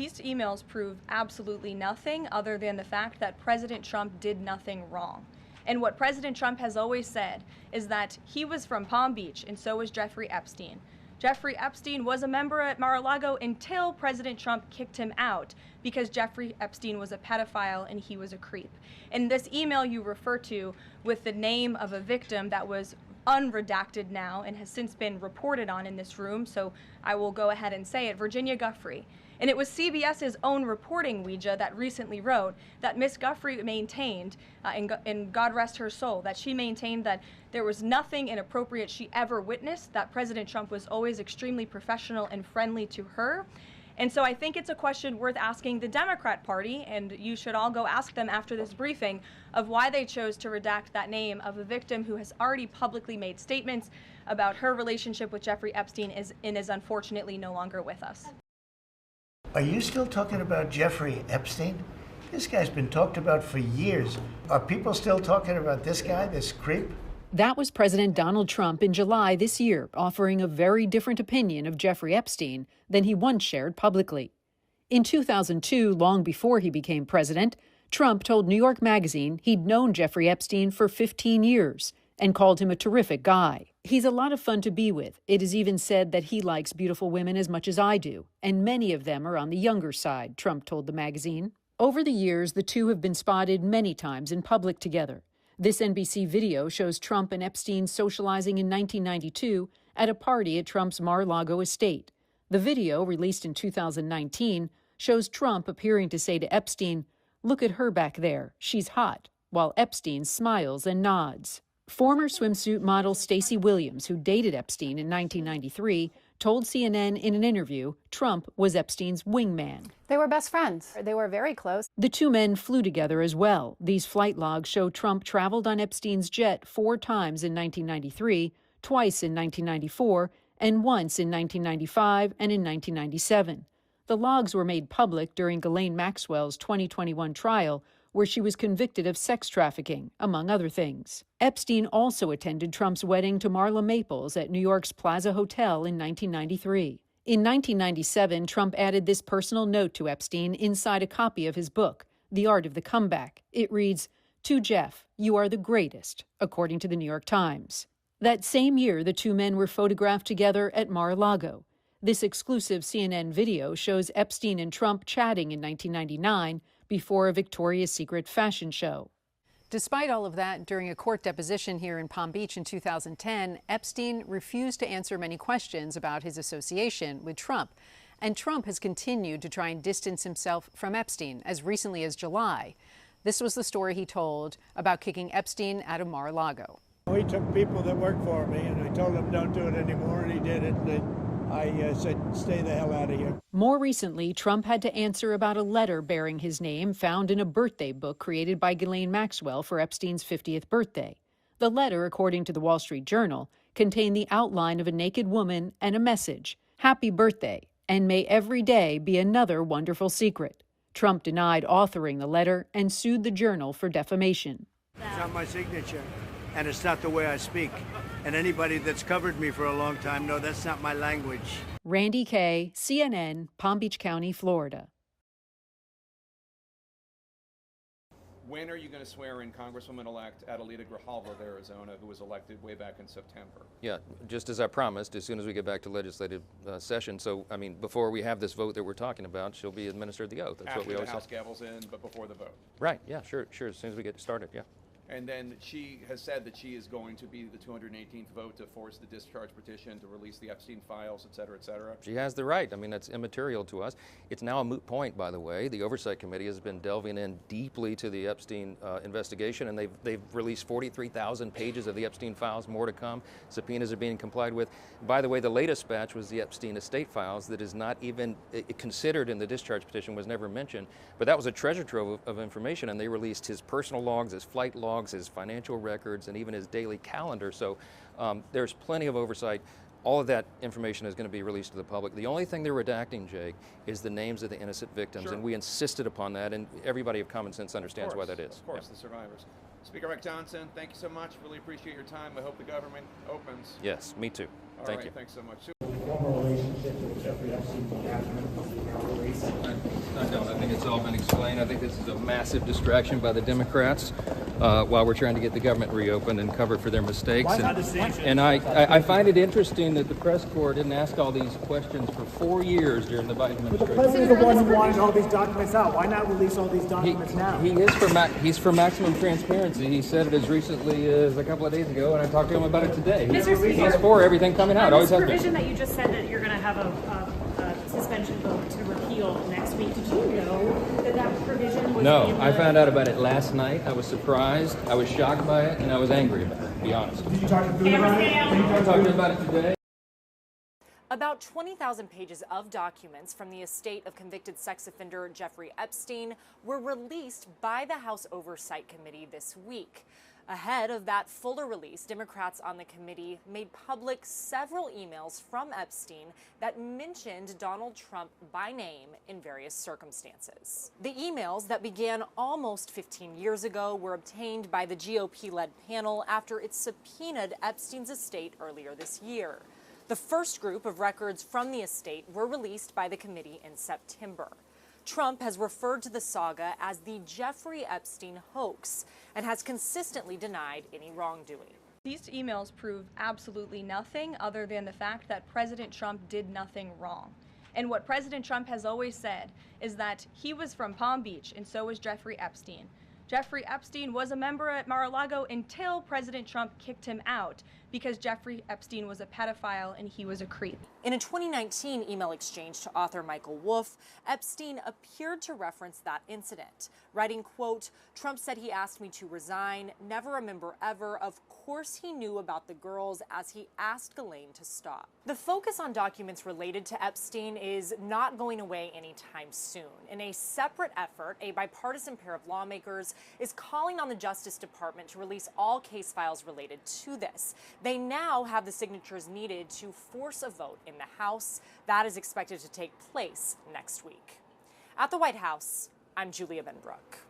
these emails prove absolutely nothing other than the fact that President Trump did nothing wrong. And what President Trump has always said is that he was from Palm Beach, and so was Jeffrey Epstein. Jeffrey Epstein was a member at Mar-a-Lago until President Trump kicked him out because Jeffrey Epstein was a pedophile and he was a creep. And this email you refer to with the name of a victim that was unredacted now and has since been reported on in this room, so I will go ahead and say it, Virginia Giuffre. And it was CBS's own reporting, Ouija, that recently wrote that Miss Giuffre maintained, and God rest her soul, that she maintained that there was nothing inappropriate she ever witnessed, that President Trump was always extremely professional and friendly to her. And so I think it's a question worth asking the Democrat Party, and you should all go ask them after this briefing, of why they chose to redact that name of a victim who has already publicly made statements about her relationship with Jeffrey Epstein and is unfortunately no longer with us. Are you still talking about Jeffrey Epstein? This guy's been talked about for years. Are people still talking about this guy, this creep? That was President Donald Trump in July this year, offering a very different opinion of Jeffrey Epstein than he once shared publicly. In 2002, long before he became president, Trump told New York Magazine he'd known Jeffrey Epstein for 15 years and called him a terrific guy. He's a lot of fun to be with. It is even said that he likes beautiful women as much as I do, and many of them are on the younger side, Trump told the magazine. Over the years, the two have been spotted many times in public together. This NBC video shows Trump and Epstein socializing in 1992 at a party at Trump's Mar-a-Lago estate. The video, released in 2019, shows Trump appearing to say to Epstein, "Look at her back there, she's hot," while Epstein smiles and nods. Former swimsuit model Stacey Williams, who dated Epstein in 1993, told CNN in an interview Trump was Epstein's wingman. They were best friends. They were very close. The two men flew together as well. These flight logs show Trump traveled on Epstein's jet 4 times in 1993, twice in 1994, and once in 1995 and in 1997. The logs were made public during Ghislaine Maxwell's 2021 trial, where she was convicted of sex trafficking, among other things. Epstein also attended Trump's wedding to Marla Maples at New York's Plaza Hotel in 1993. In 1997, Trump added this personal note to Epstein inside a copy of his book, The Art of the Comeback. It reads, "To Jeff, you are the greatest," according to the New York Times. That same year, the two men were photographed together at Mar-a-Lago. This exclusive CNN video shows Epstein and Trump chatting in 1999 before a Victoria's Secret fashion show. Despite all of that, during a court deposition here in Palm Beach in 2010, Epstein refused to answer many questions about his association with Trump. And Trump has continued to try and distance himself from Epstein as recently as July. This was the story he told about kicking Epstein out of Mar-a-Lago. He took people that worked for me, and I told him don't do it anymore, and he did it. I said, stay the hell out of here. More recently, Trump had to answer about a letter bearing his name found in a birthday book created by Ghislaine Maxwell for Epstein's 50th birthday. The letter, according to the Wall Street Journal, contained the outline of a naked woman and a message, "Happy birthday, and may every day be another wonderful secret." Trump denied authoring the letter and sued the Journal for defamation. It's not my signature, and it's not the way I speak. And anybody that's covered me for a long time knows that's not my language. Randy Kaye, CNN, Palm Beach County, Florida. When are you going to swear in Congresswoman-elect Adelita Grijalva of Arizona, who was elected way back in September? Yeah, just as I promised, as soon as we get back to legislative session. So, I mean, before we have this vote that we're talking about, she'll be administered the oath. That's After what we the always House say. gavel's in, but before the vote. Right, yeah, sure, as soon as we get started, yeah. And then she has said that she is going to be the 218th vote to force the discharge petition to release the Epstein files, et cether, et cetera. She has the right. I mean, that's immaterial to us. It's now a moot point, by the way. The Oversight Committee has been delving in deeply to the Epstein investigation, and they've released 43,000 pages of the Epstein files, more to come. Subpoenas are being complied with. By the way, the latest batch was the Epstein estate files that is not even considered in the discharge petition, was never mentioned. But that was a treasure trove of information, and they released his personal logs, his flight logs, his financial records, and even his daily calendar. So there's plenty of oversight. All of that information is going to be released to the public. The only thing they're redacting, Jake, is the names of the innocent victims, Sure. and we insisted upon that, and everybody of common sense understands why that is. Of course, the survivors. Speaker Rick Johnson, thank you so much. Really appreciate your time. I hope the government opens. Yes, me too. Thank you. Thanks so much. Former relationship with Jeffrey Epstein all been explained. I think this is a massive distraction by the Democrats while we're trying to get the government reopened and covered for their mistakes. And I find it interesting that the press corps didn't ask all these questions for 4 years during the Biden administration. But the president is the one who wanted all these documents out. Why not release all these documents now? He's for maximum transparency. He said it as recently as a couple of days ago, and I talked to him about it today. He's for everything coming out. Always has been. Provision that you just said that you're going to have a suspension vote to repeal next week. Did you know that provision was? No, I found out about it last night. I was surprised. I was shocked by it, and I was angry about it. To be honest. Did you talk to Booth about it? I talked to him about it today. About 20,000 pages of documents from the estate of convicted sex offender Jeffrey Epstein were released by the House Oversight Committee this week. Ahead of that fuller release, Democrats on the committee made public several emails from Epstein that mentioned Donald Trump by name in various circumstances. The emails that began almost 15 years ago were obtained by the GOP-led panel after it subpoenaed Epstein's estate earlier this year. The first group of records from the estate were released by the committee in September. Trump has referred to the saga as the Jeffrey Epstein hoax and has consistently denied any wrongdoing. These emails prove absolutely nothing other than the fact that President Trump did nothing wrong. And what President Trump has always said is that he was from Palm Beach and so was Jeffrey Epstein. Jeffrey Epstein was a member at Mar-a-Lago until President Trump kicked him out because Jeffrey Epstein was a pedophile and he was a creep. In a 2019 email exchange to author Michael Wolff, Epstein appeared to reference that incident, writing, quote, "Trump said he asked me to resign, never remember ever. Of course he knew about the girls as he asked Ghislaine to stop." The focus on documents related to Epstein is not going away anytime soon. In a separate effort, a bipartisan pair of lawmakers is calling on the Justice Department to release all case files related to this. They now have the signatures needed to force a vote in the House. That is expected to take place next week. At the White House, I'm Julia Benbrook.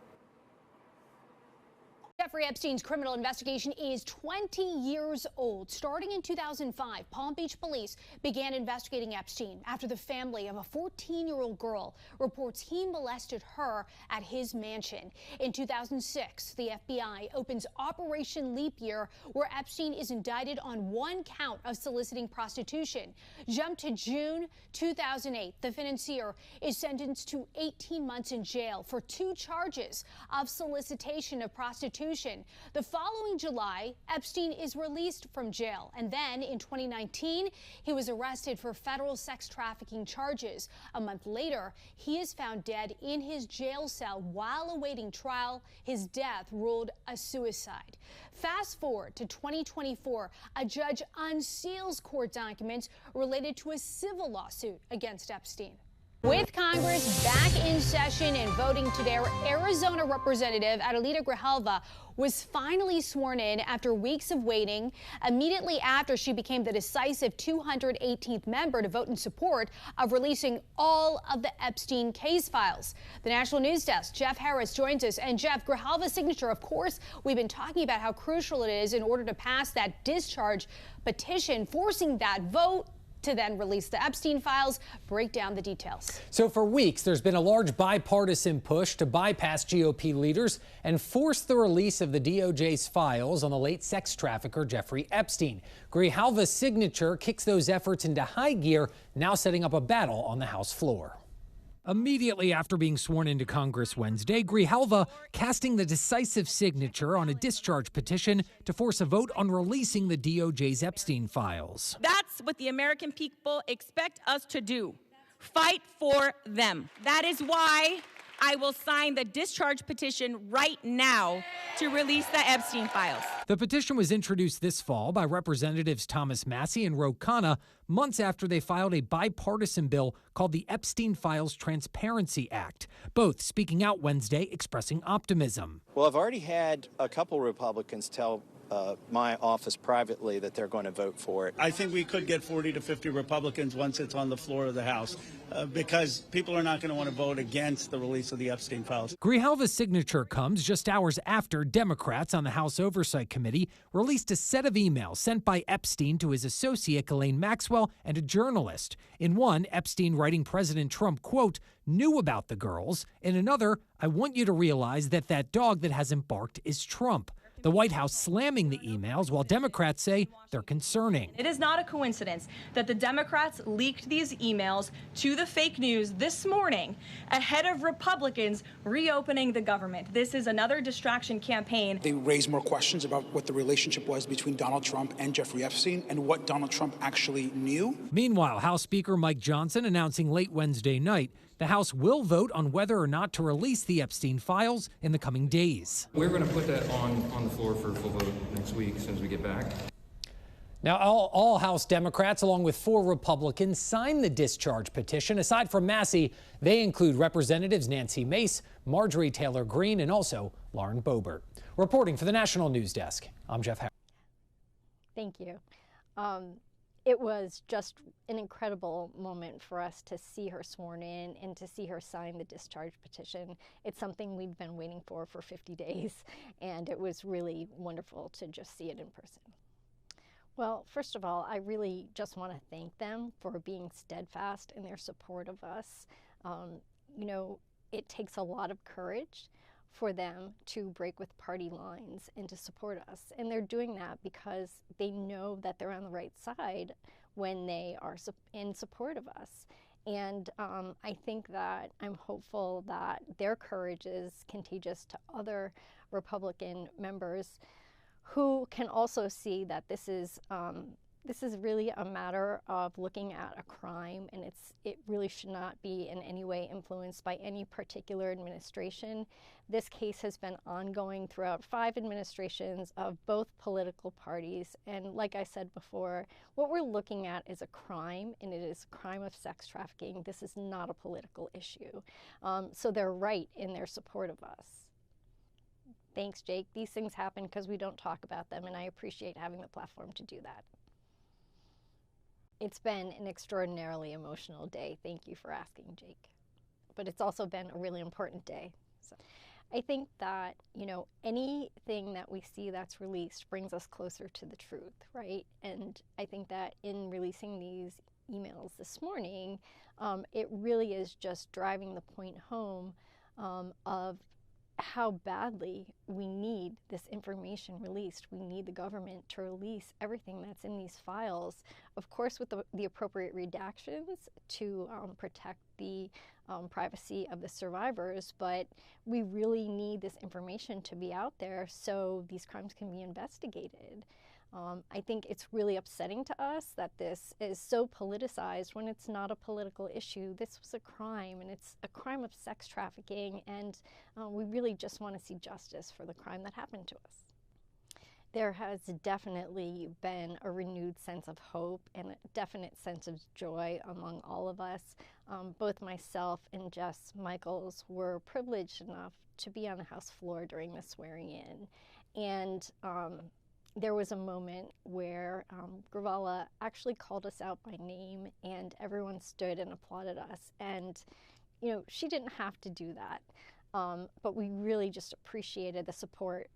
Jeffrey Epstein's criminal investigation is 20 years old. Starting in 2005, Palm Beach police began investigating Epstein after the family of a 14-year-old girl reports he molested her at his mansion. In 2006, the FBI opens Operation Leap Year, where Epstein is indicted on one count of soliciting prostitution. Jump to June 2008. The financier is sentenced to 18 months in jail for 2 charges of solicitation of prostitution. The following July, Epstein is released from jail, and then in 2019, he was arrested for federal sex trafficking charges. A month later, he is found dead in his jail cell while awaiting trial. His death ruled a suicide. Fast forward to 2024, a judge unseals court documents related to a civil lawsuit against Epstein. With Congress back in session and voting today, Arizona Representative Adelita Grijalva was finally sworn in after weeks of waiting, immediately after she became the decisive 218th member to vote in support of releasing all of the Epstein case files. The National News Desk, Jeff Harris, joins us. And Jeff, Grijalva's signature, of course, we've been talking about how crucial it is in order to pass that discharge petition, forcing that vote to then release the Epstein files. Break down the details. So for weeks, there's been a large bipartisan push to bypass GOP leaders and force the release of the DOJ's files on the late sex trafficker Jeffrey Epstein. Grijalva's signature kicks those efforts into high gear, now setting up a battle on the House floor. Immediately after being sworn into Congress Wednesday, Grijalva casting the decisive signature on a discharge petition to force a vote on releasing the DOJ's Epstein files. That's what the American people expect us to do. Fight for them. That is why I will sign the discharge petition right now to release the Epstein files. The petition was introduced this fall by Representatives Thomas Massie and Ro Khanna months after they filed a bipartisan bill called the Epstein Files Transparency Act, both speaking out Wednesday expressing optimism. Well, I've already had a couple Republicans tell my office privately that they're going to vote for it. I think we could get 40 to 50 Republicans once it's on the floor of the House, because people are not going to want to vote against the release of the Epstein files. Grijalva's signature comes just hours after Democrats on the House Oversight Committee released a set of emails sent by Epstein to his associate Ghislaine Maxwell and a journalist. In one, Epstein writing President Trump, quote, knew about the girls. In another, I want you to realize that that dog that hasn't barked is Trump. The White House slamming the emails while Democrats say they're concerning. It is not a coincidence that the Democrats leaked these emails to the fake news this morning ahead of Republicans reopening the government. This is another distraction campaign. They raised more questions about what the relationship was between Donald Trump and Jeffrey Epstein and what Donald Trump actually knew. Meanwhile, House Speaker Mike Johnson announcing late Wednesday night the House will vote on whether or not to release the Epstein files in the coming days. We're going to put that on the floor for a full vote next week as soon as we get back. Now, all House Democrats, along with 4 Republicans, signed the discharge petition. Aside from Massey, they include Representatives Nancy Mace, Marjorie Taylor Greene, and also Lauren Boebert. Reporting for the National News Desk, I'm Jeff Harris. Thank you. It was just an incredible moment for us to see her sworn in and to see her sign the discharge petition. It's something we've been waiting for 50 days, and it was really wonderful to just see it in person. Well, first of all, I really just want to thank them for being steadfast in their support of us. You know, it takes a lot of courage for them to break with party lines and to support us. And they're doing that because they know that they're on the right side when they are in support of us. And I think that I'm hopeful that their courage is contagious to other Republican members who can also see that this is really a matter of looking at a crime, and it really should not be in any way influenced by any particular administration. This case has been ongoing throughout 5 administrations of both political parties, and like I said before, what we're looking at is a crime, and it is a crime of sex trafficking. This is not a political issue. So they're right in their support of us. Thanks, Jake. These things happen because we don't talk about them, and I appreciate having the platform to do that. It's been an extraordinarily emotional day. Thank you for asking, Jake. But it's also been a really important day. So I think that, you know, anything that we see that's released brings us closer to the truth, right? And I think that in releasing these emails this morning, it really is just driving the point home of how badly we need this information released. We need the government to release everything that's in these files, of course with the appropriate redactions to protect the privacy of the survivors, but we really need this information to be out there so these crimes can be investigated. I think it's really upsetting to us that this is so politicized when it's not a political issue. This was a crime, and it's a crime of sex trafficking, and we really just want to see justice for the crime that happened to us. There has definitely been a renewed sense of hope and a definite sense of joy among all of us. Both myself and Jess Michaels were privileged enough to be on the House floor during the swearing in, and there was a moment where Grijalva actually called us out by name, and everyone stood and applauded us. And, you know, she didn't have to do that, but we really just appreciated the support